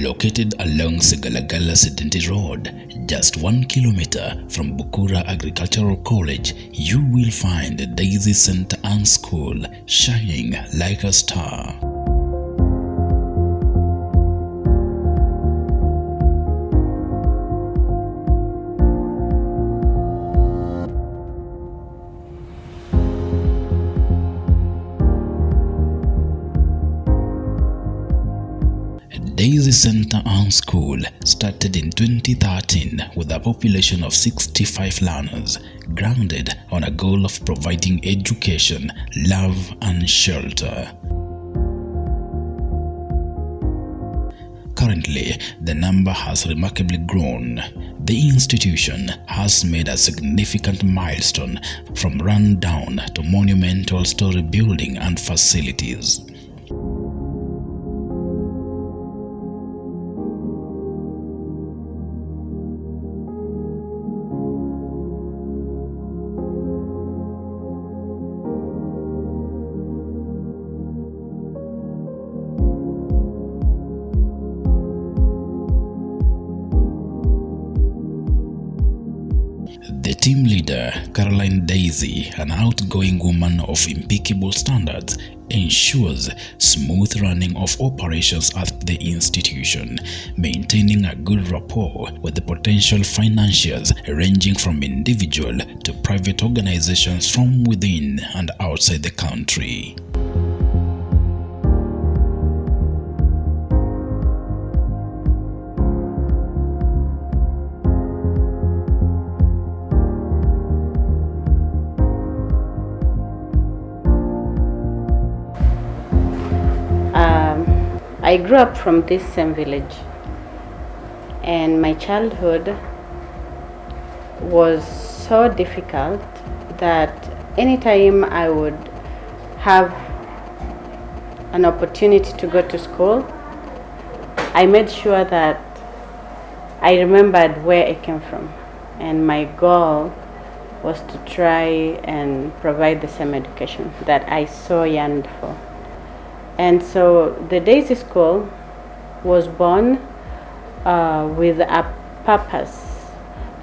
Located along Segalagala Sedenti Road, just 1 kilometer from Bukura Agricultural College, you will find Daisy Center and School shining like a star. Daisy Center and School started in 2013 with a population of 65 learners, grounded on a goal of providing education, love and shelter. Currently, the number has remarkably grown. The institution has made a significant milestone from rundown to monumental story building and facilities. The team leader, Caroline Daisy, an outgoing woman of impeccable standards, ensures smooth running of operations at the institution, maintaining a good rapport with the potential financiers ranging from individual to private organizations from within and outside the country. I grew up from this same village, and my childhood was so difficult that anytime I would have an opportunity to go to school, I made sure that I remembered where I came from, and my goal was to try and provide the same education that I so yearned for. And so the Daisy School was born with a purpose,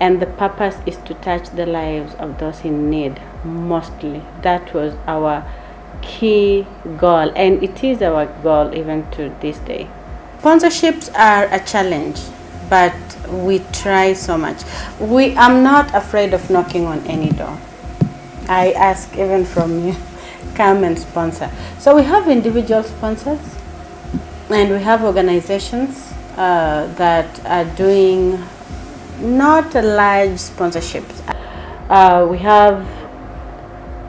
and the purpose is to touch the lives of those in need mostly. That was our key goal, and it is our goal even to this day. Sponsorships are a challenge, but we try so much. I'm not afraid of knocking on any door. I ask even from you, come and sponsor. So we have individual sponsors, and we have organizations that are doing not large sponsorships. We have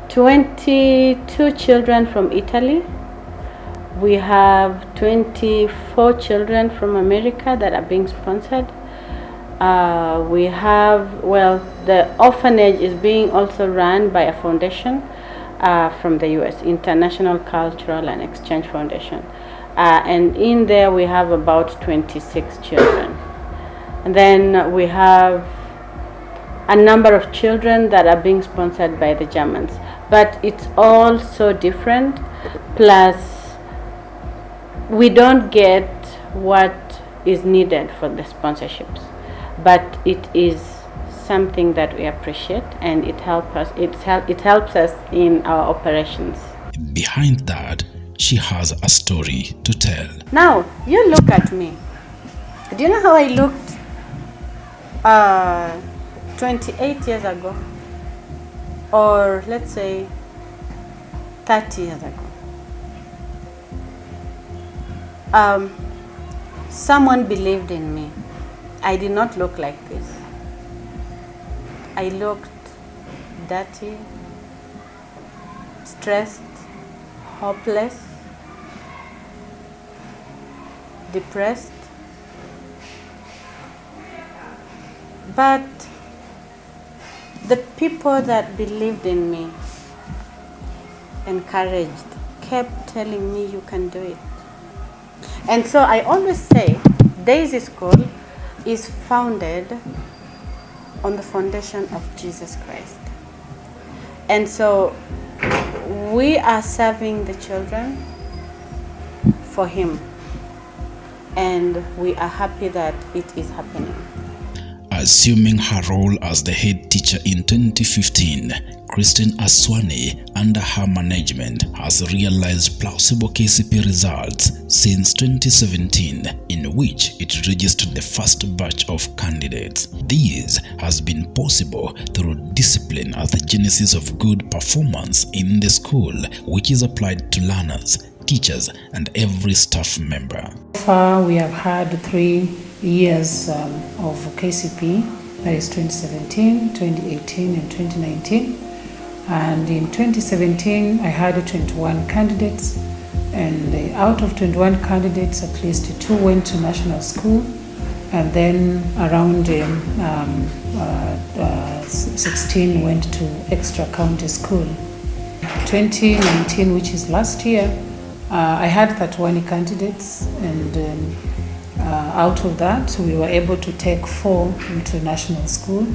22 children from Italy. We have 24 children from America that are being sponsored. We have, the orphanage is being also run by a foundation from the US, International Cultural and Exchange Foundation. And in there we have about 26 children. And then we have a number of children that are being sponsored by the Germans. But it's all so different. Plus, we don't get what is needed for the sponsorships. But it is something that we appreciate, and it helps us in our operations. Behind that, she has a story to tell. Now, you look at me. Do you know how I looked 28 years ago? Or let's say 30 years ago. Someone believed in me. I did not look like this. I looked dirty, stressed, hopeless, depressed. But the people that believed in me, encouraged, kept telling me you can do it. And so I always say Daisy School is founded on the foundation of Jesus Christ. And so we are serving the children for Him. and we are happy that it is happening. Assuming her role as the head teacher in 2015, Christine Aswani, under her management, has realized plausible KCP results since 2017, in which it registered the first batch of candidates. This has been possible through discipline as the genesis of good performance in the school, which is applied to learners, teachers, and every staff member. So far, we have had 3 years of KCP, that is 2017, 2018, and 2019. And in 2017, I had 21 candidates, and out of 21 candidates, at least 2 went to national school, and then around 16 went to extra county school. 2019, which is last year, I had 31 candidates, and out of that, we were able to take 4 into national school,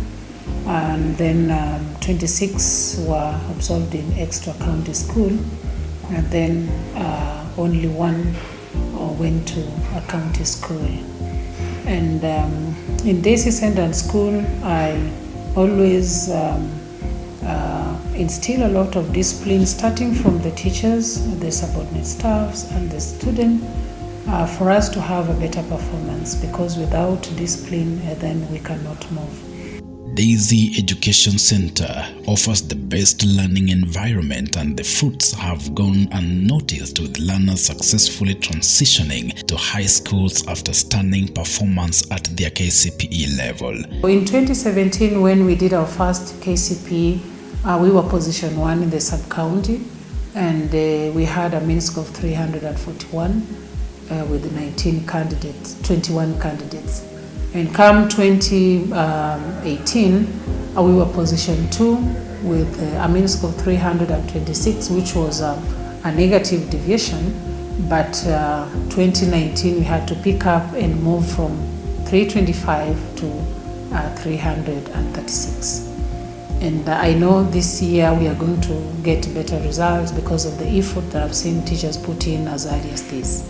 and then 26 were absorbed in extra county school, and then only 1 went to a county school. And in Daisy Center School, I always instill a lot of discipline, starting from the teachers, the subordinate staffs, and the student, for us to have a better performance, because without discipline, then we cannot move. Daisy Education Center offers the best learning environment, and the fruits have gone unnoticed, with learners successfully transitioning to high schools after stunning performance at their KCPE level. In 2017, when we did our first KCPE, we were position 1 in the sub-county, and we had a mean score of 341 with 19 candidates, 21 candidates. And come 2018, we were position 2 with a mean score of 326, which was a negative deviation. But 2019, we had to pick up and move from 325 to 336. And I know this year we are going to get better results because of the effort that I've seen teachers put in as early as this.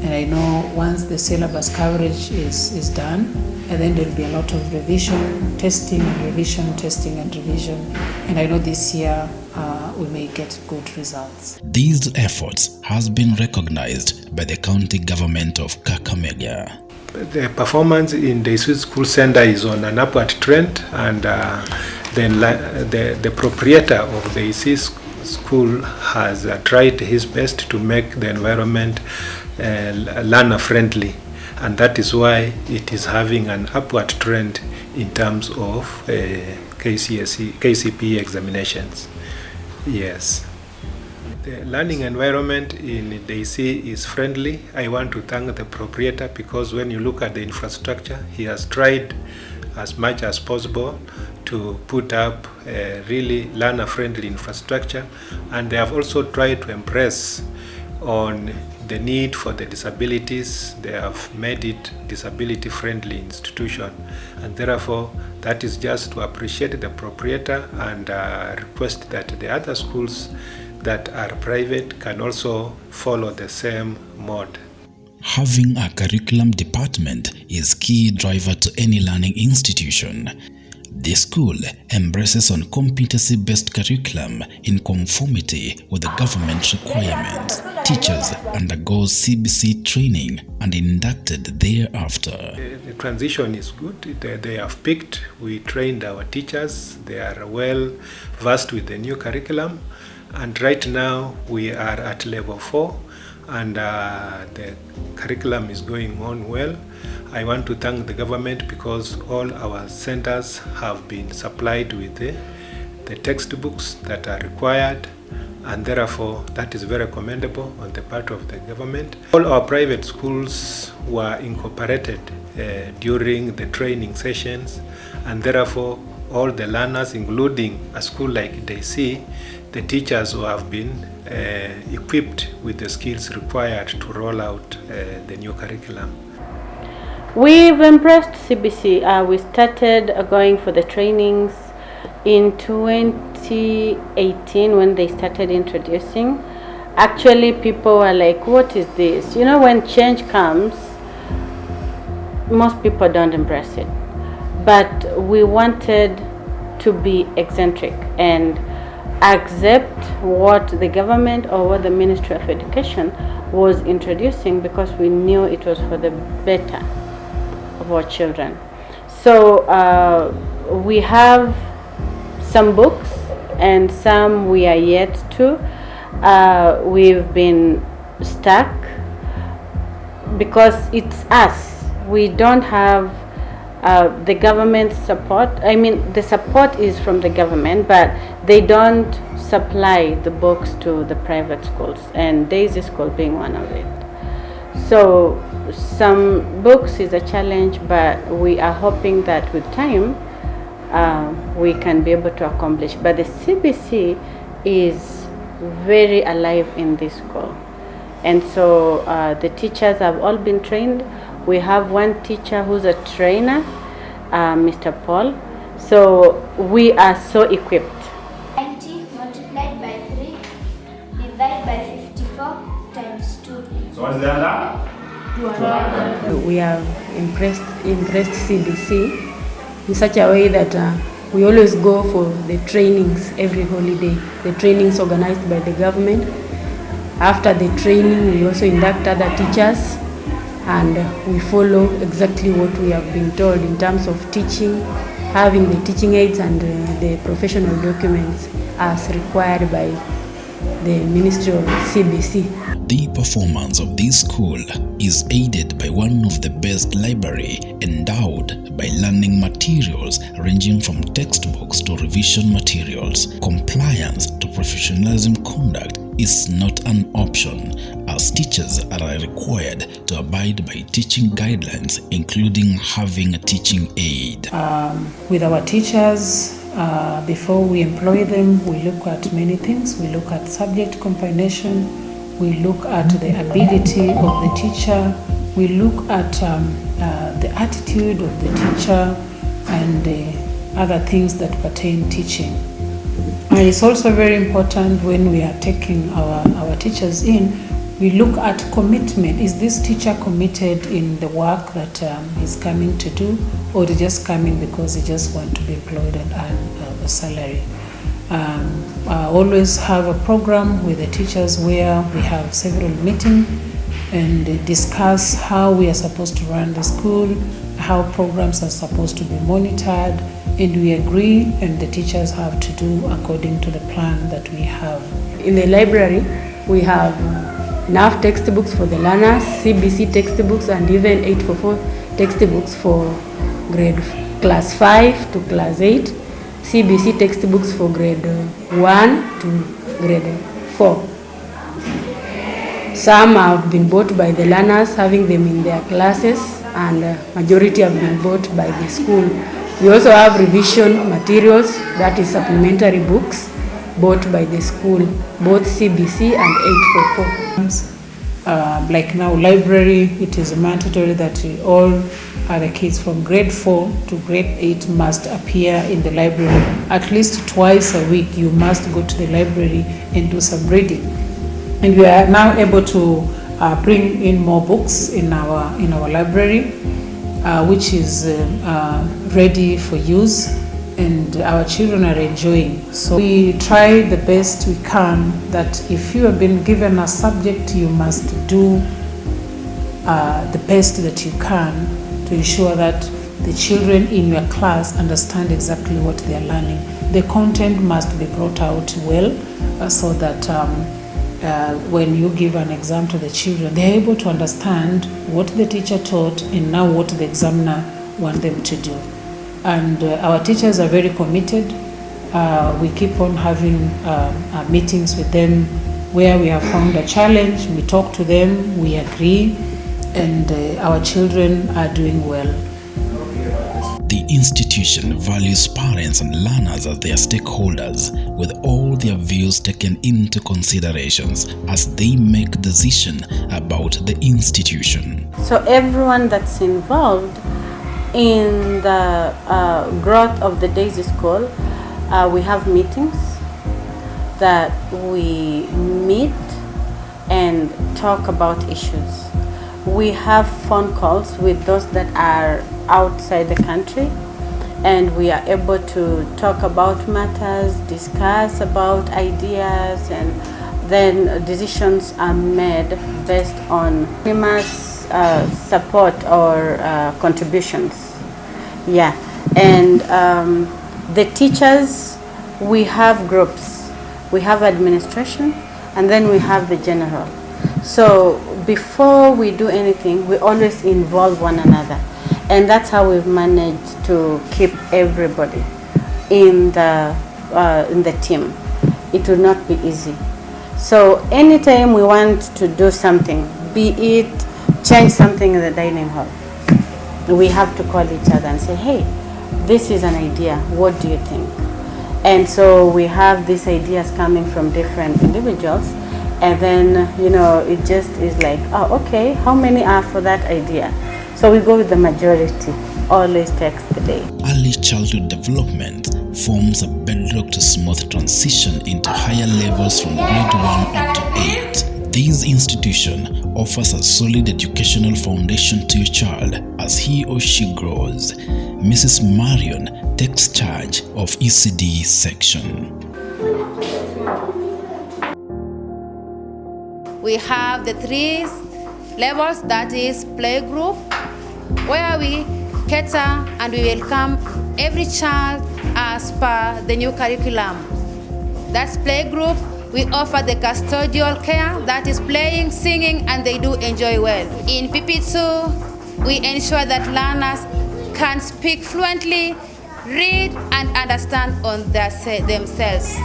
And I know once the syllabus coverage is done, and then there will be a lot of revision, testing, and revision, testing, and revision. And I know this year we may get good results. These efforts has been recognized by the county government of Kakamega. The performance in the school center is on an upward trend, and the proprietor of the school has tried his best to make the environment learner friendly, and that is why it is having an upward trend in terms of KCPE examinations. Yes. The learning environment in DC is friendly. I want to thank the proprietor, because when you look at the infrastructure, he has tried as much as possible to put up a really learner-friendly infrastructure, and they have also tried to impress on the need for the disabilities. They have made it disability-friendly institution, and therefore that is just to appreciate the proprietor and request that the other schools that are private can also follow the same mode. Having a curriculum department is key driver to any learning institution. The school embraces on competency-based curriculum in conformity with the government requirements. Teachers undergo CBC training and inducted thereafter. The transition is good. They have picked. We trained our teachers. They are well versed with the new curriculum. And right now we are at level 4, and the curriculum is going on well. I want to thank the government, because all our centers have been supplied with the textbooks that are required, and therefore that is very commendable on the part of the government. All our private schools were incorporated during the training sessions, and therefore all the learners, including a school like DC, the teachers who have been equipped with the skills required to roll out the new curriculum. We've embraced CBC. We started going for the trainings in 2018 when they started introducing. Actually, people were like, what is this? You know, when change comes, most people don't embrace it. But we wanted to be eccentric and accept what the government or what the Ministry of Education was introducing, because we knew it was for the better of our children. So we have some books and some we are yet to. We've been stuck because it's us. We don't have the government support. I mean, the support is from the government, but they don't supply the books to the private schools, and Daisy School being one of it. So some books is a challenge, but we are hoping that with time we can be able to accomplish. But the CBC is very alive in this school, and so the teachers have all been trained. We have one teacher who's a trainer, Mr. Paul. So we are so equipped. 90 multiplied by 3 divided by 54 times 2. So what's the answer? 200. We have impressed CBC in such a way that we always go for the trainings every holiday. The trainings organized by the government. After the training, we also induct other teachers, and we follow exactly what we have been told in terms of teaching, having the teaching aids and the professional documents as required by the Ministry of CBC. The performance of this school is aided by one of the best library endowed by learning materials ranging from textbooks to revision materials. Compliance to professionalism conduct is not an option, as teachers are required to abide by teaching guidelines, including having a teaching aid. With our teachers, before we employ them, we look at many things. We look at subject combination, we look at the ability of the teacher, we look at the attitude of the teacher, and other things that pertain teaching. And it's also very important when we are taking our teachers in, we look at commitment. Is this teacher committed in the work that he's coming to do, or is just coming because he just wants to be employed and earn a salary? I always have a program with the teachers where we have several meetings and discuss how we are supposed to run the school, how programs are supposed to be monitored, and we agree, and the teachers have to do according to the plan that we have. In the library, we have enough textbooks for the learners, CBC textbooks, and even 844 textbooks for grade class 5 to class 8, CBC textbooks for grade 1 to grade 4. Some have been bought by the learners, having them in their classes, and majority have been bought by the school. We also have revision materials, that is supplementary books, bought by the school, both CBC and 844. Like now, library, it is mandatory that all other kids from grade 4 to grade 8 must appear in the library. At least twice a week, you must go to the library and do some reading. And we are now able to bring in more books in our library, which is ready for use, and our children are enjoying. So we try the best we can that if you have been given a subject, you must do the best that you can to ensure that the children in your class understand exactly what they are learning. The content must be brought out well so that when you give an exam to the children, they are able to understand what the teacher taught and now what the examiner wants them to do. And our teachers are very committed. We keep on having meetings with them where we have found a challenge, we talk to them, we agree, and our children are doing well. The institution values parents and learners as their stakeholders, with all their views taken into considerations as they make decisions about the institution. So everyone that's involved in the growth of the Daisy School, we have meetings that we meet and talk about issues. we have phone calls with those that are outside the country, and we are able to talk about matters, discuss about ideas, and then decisions are made based on famous support or contributions. Yeah, and the teachers, we have groups. We have administration, and then we have the general. So before we do anything, we always involve one another. And that's how we've managed to keep everybody in the team. It will not be easy. So anytime we want to do something, be it change something in the dining hall, we have to call each other and say, hey, this is an idea, what do you think? And so we have these ideas coming from different individuals, and then, it just is like, oh, okay, how many are for that idea? So we go with the majority, always takes the day. Early childhood development forms a bedrock to smooth transition into higher levels from grade 1 up to 8. This institution offers a solid educational foundation to your child as he or she grows. Mrs. Marion takes charge of ECD section. We have the 3 levels, that is playgroup, where we cater and we welcome every child as per the new curriculum. That's playgroup. We offer the custodial care, that is playing, singing, and they do enjoy well. In PP2, we ensure that learners can speak fluently, read, and understand on themselves.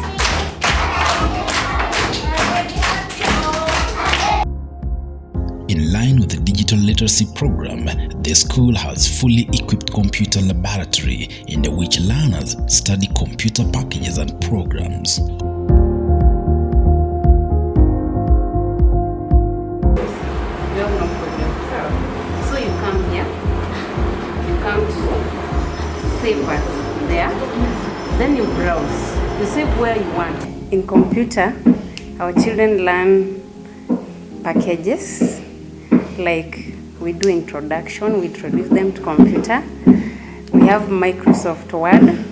In line with the digital literacy program, the school has fully equipped computer laboratory in which learners study computer packages and programs. So you come here, you come to save as there, then you browse, you save where you want. In computer, our children learn packages, like we do introduction, we introduce them to computer. We have Microsoft Word,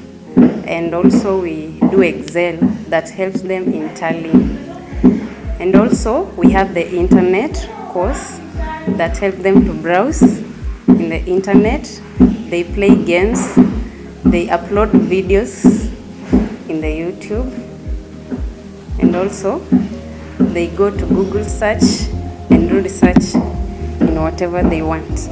and also we do Excel that helps them in Tally. And also we have the internet course that helps them to browse in the internet. They play games, they upload videos in the YouTube, and also they go to Google search and do research in whatever they want.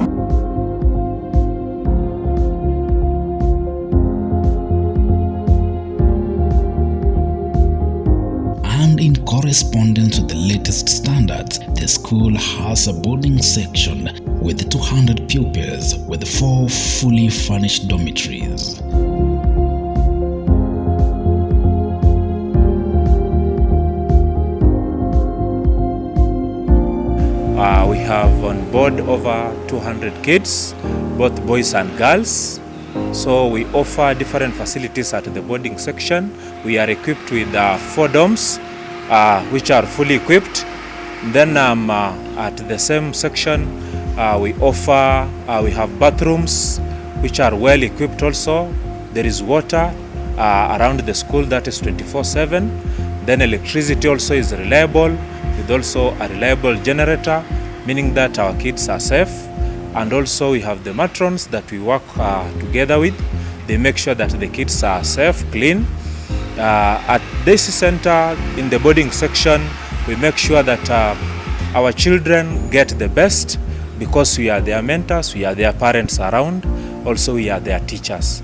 And in correspondence with the latest standards, the school has a boarding section with 200 pupils with 4 fully furnished dormitories. We have on board over 200 kids, both boys and girls. So we offer different facilities at the boarding section. We are equipped with 4 dorms, which are fully equipped. Then at the same section, we have bathrooms, which are well equipped also. There is water around the school that is 24/7. Then electricity also is reliable, with also a reliable generator, meaning that our kids are safe. And also we have the matrons that we work together with. They make sure that the kids are safe, clean. At this center in the boarding section, we make sure that our children get the best, because we are their mentors, we are their parents around, also we are their teachers.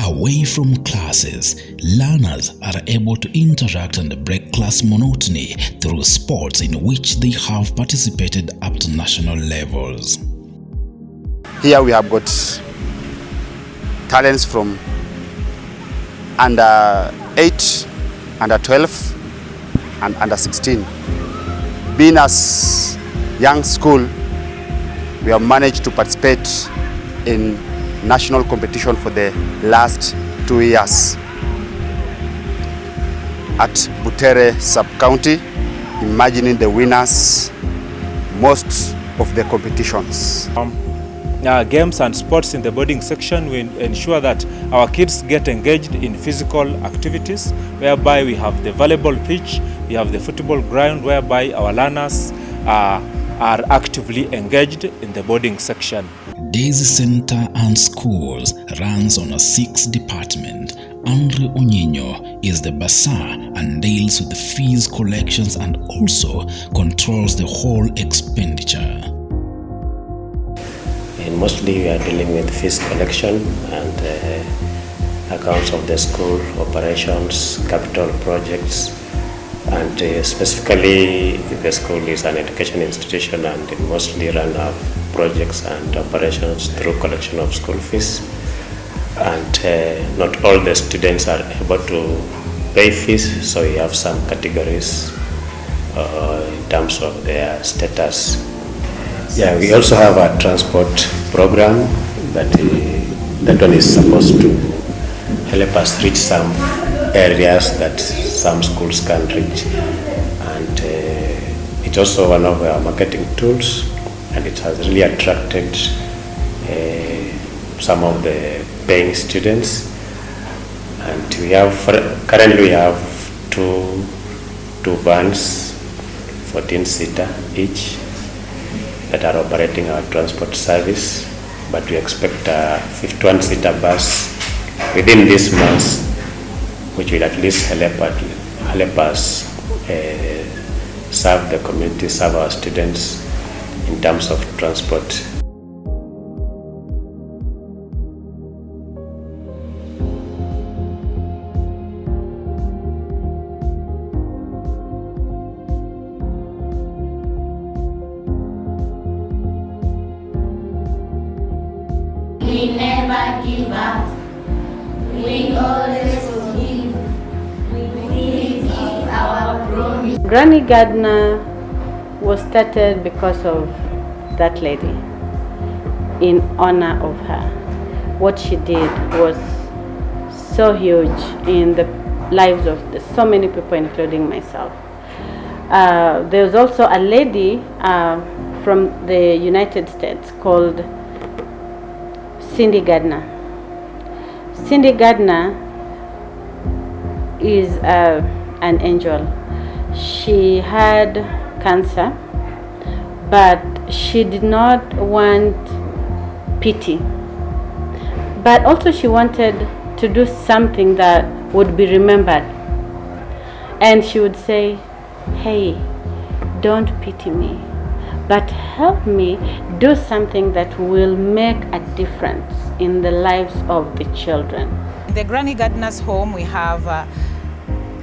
Away from classes, learners are able to interact and break class monotony through sports in which they have participated up to national levels. Here we have got talents from under 8, under 12, and under 16. Being as young school, we have managed to participate in national competition for the last 2 years at Butere sub-county, imagining the winners most of the competitions. Games and sports in the boarding section, we ensure that our kids get engaged in physical activities, whereby we have the volleyball pitch, we have the football ground, whereby our learners are actively engaged in the boarding section. Daisy Center and Schools runs on a 6-department. Andre Onyinyo is the bursar and deals with the fees collections and also controls the whole expenditure. And mostly we are dealing with fees collection and accounts of the school, operations, capital projects, and specifically the school is an education institution and it mostly run our projects and operations through collection of school fees. And not all the students are able to pay fees, so we have some categories in terms of their status. Yeah, we also have a transport program that one is supposed to help us reach some areas that some schools can't reach, and it's also one of our marketing tools, and it has really attracted some of the paying students. And we have currently we have two vans, 14-seater each, that are operating our transport service, but we expect a 51-seater bus within this month, which will at least help us serve the community, serve our students in terms of transport. We never give up. We always forgive. We keep our promise. Granny Gardner was started because of that lady, in honor of her. What she did was so huge in the lives of so many people, including myself. There's also a lady from the United States called Cindy Gardner. Cindy Gardner is an angel. She had cancer, but she did not want pity. But also she wanted to do something that would be remembered. And she would say, hey, don't pity me, but help me do something that will make a difference in the lives of the children. In the Granny Gardner's home, we have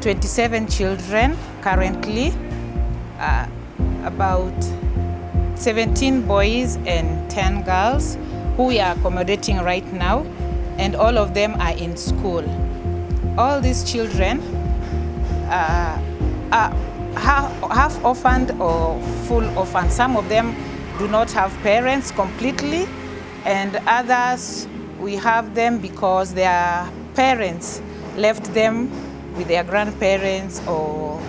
27 children currently, about 17 boys and 10 girls who we are accommodating right now, and all of them are in school. All these children are half orphaned or full orphaned. Some of them do not have parents completely, and others we have them because their parents left them with their grandparents or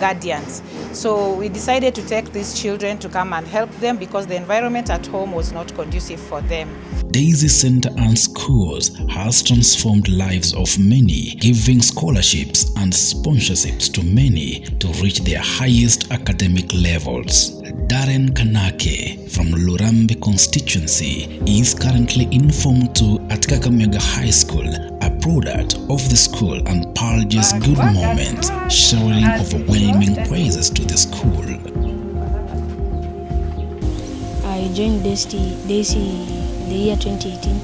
guardians. So we decided to take these children to come and help them because the environment at home was not conducive for them. Daisy Center and Schools has transformed lives of many, giving scholarships and sponsorships to many to reach their highest academic levels. Darren Kanake from Lurambe constituency is currently in Form 2 at Kakamega High School, a product of the school, and purges good moments, showering overwhelming praises to the school. I joined Daisy the year 2018,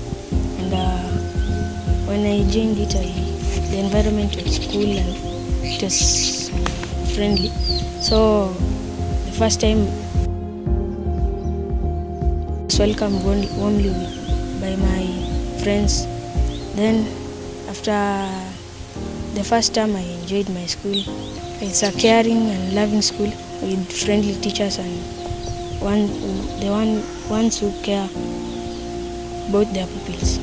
and when I joined it, the environment was cool and it was friendly. So the first time was welcomed warmly by my friends. Then after the first time I enjoyed my school. It's a caring and loving school with friendly teachers and ones who care about their pupils.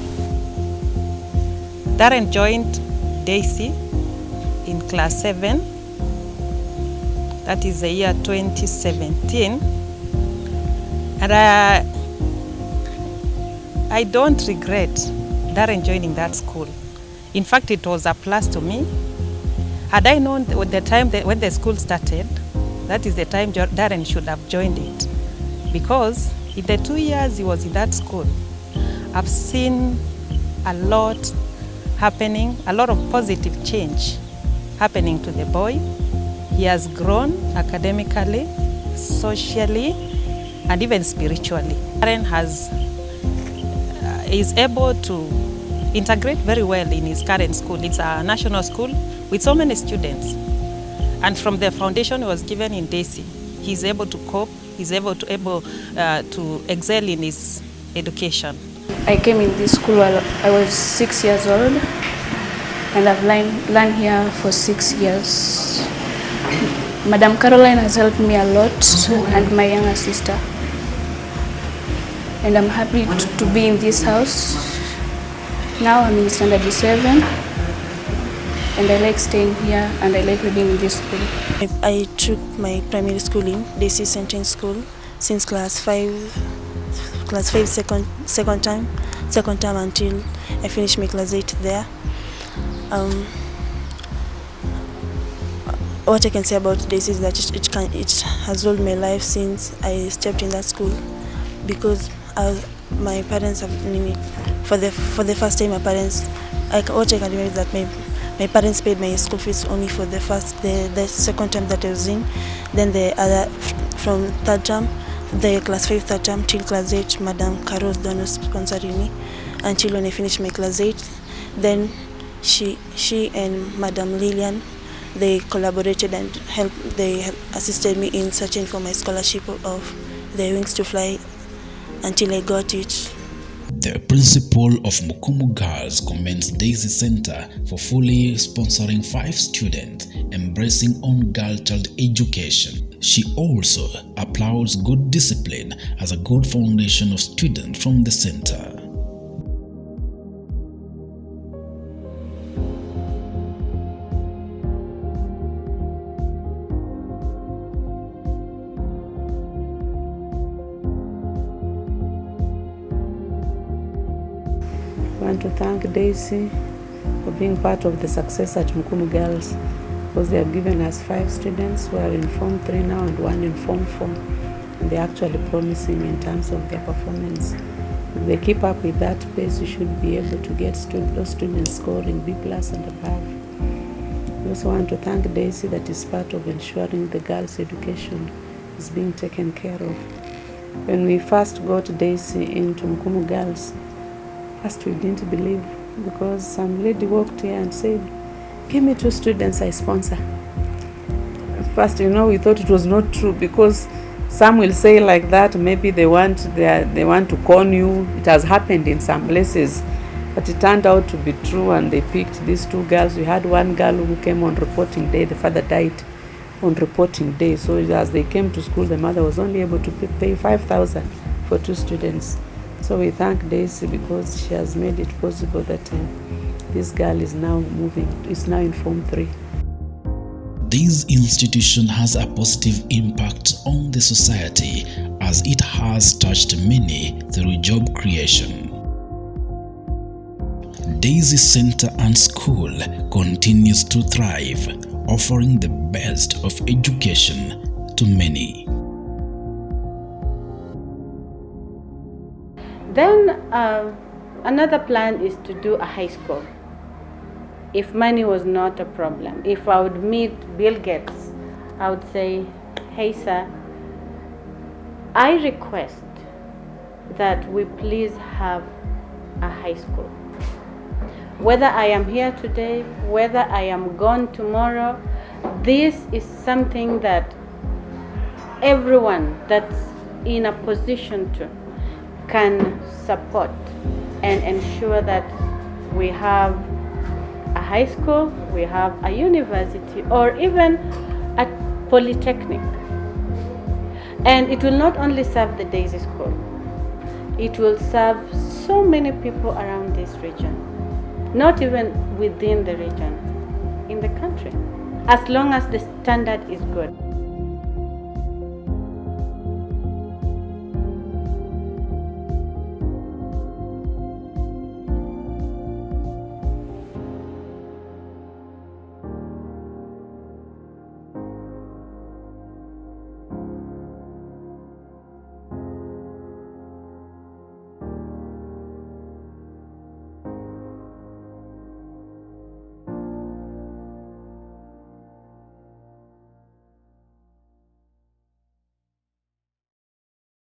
Darren joined Daisy in class 7, that is the year 2017, and I don't regret Darren joining that school. In fact, it was a plus to me. Had I known the time when the school started, that is the time Darren should have joined it. Because in the 2 years he was in that school, I've seen a lot happening, a lot of positive change happening to the boy. He has grown academically, socially, and even spiritually. Darren is able to integrate very well in his current school. It's a national school with so many students. And from the foundation he was given in Daisy, he's able to cope, he's able to excel in his education. I came in this school while I was 6 years old, and I've learned here for 6 years. Madam Caroline has helped me a lot, and my younger sister. And I'm happy to be in this house. Now I'm in standard 7, and I like staying here, and I like reading in this school. I took my primary schooling, Daisy Sentence School, since class 5 second term until I finished my class 8 there. What I can say about Daisy is that it has ruled my life since I stepped in that school, because my parents have for the first time. My parents, what I can remember is that my parents paid my school fees only for the second term that I was in. Then the other from third term, the class 5 third term till class 8, Madam Caro was the one sponsoring me until when I finished my class 8. Then she and Madam Lillian, they collaborated and they assisted me in searching for my scholarship of the Wings to Fly until I got it. The principal of Mukumu Girls commends Daisy Center for fully sponsoring 5 students embracing on-girl child education. She also applauds good discipline as a good foundation of students from the center. I want to thank Daisy for being part of the success at Mukumu Girls, because they have given us 5 students who are in Form 3 now and 1 in Form 4, and they're actually promising in terms of their performance. If they keep up with that pace, we should be able to get those students scoring B+ and above. We also want to thank Daisy that is part of ensuring the girls' education is being taken care of. When we first got Daisy into Mukumu Girls, first we didn't believe, because some lady walked here and said, "Give me 2 students I sponsor." At first, we thought it was not true, because some will say like that, maybe they want to con you. It has happened in some places, but it turned out to be true, and they picked these 2 girls. We had one girl who came on reporting day. The father died on reporting day, so as they came to school, the mother was only able to pay 5,000 for 2 students. So we thank Daisy, because she has made it possible that this girl is now in Form 3. This institution has a positive impact on the society, as it has touched many through job creation. Daisy Center and School continues to thrive, offering the best of education to many. Then another plan is to do a high school. If money was not a problem, if I would meet Bill Gates, I would say, "Hey sir, I request that we please have a high school. Whether I am here today, whether I am gone tomorrow, this is something that everyone that's in a position to can support and ensure that we have a high school, we have a university, or even a polytechnic. And it will not only serve the Daisy School, it will serve so many people around this region, not even within the region, in the country, as long as the standard is good.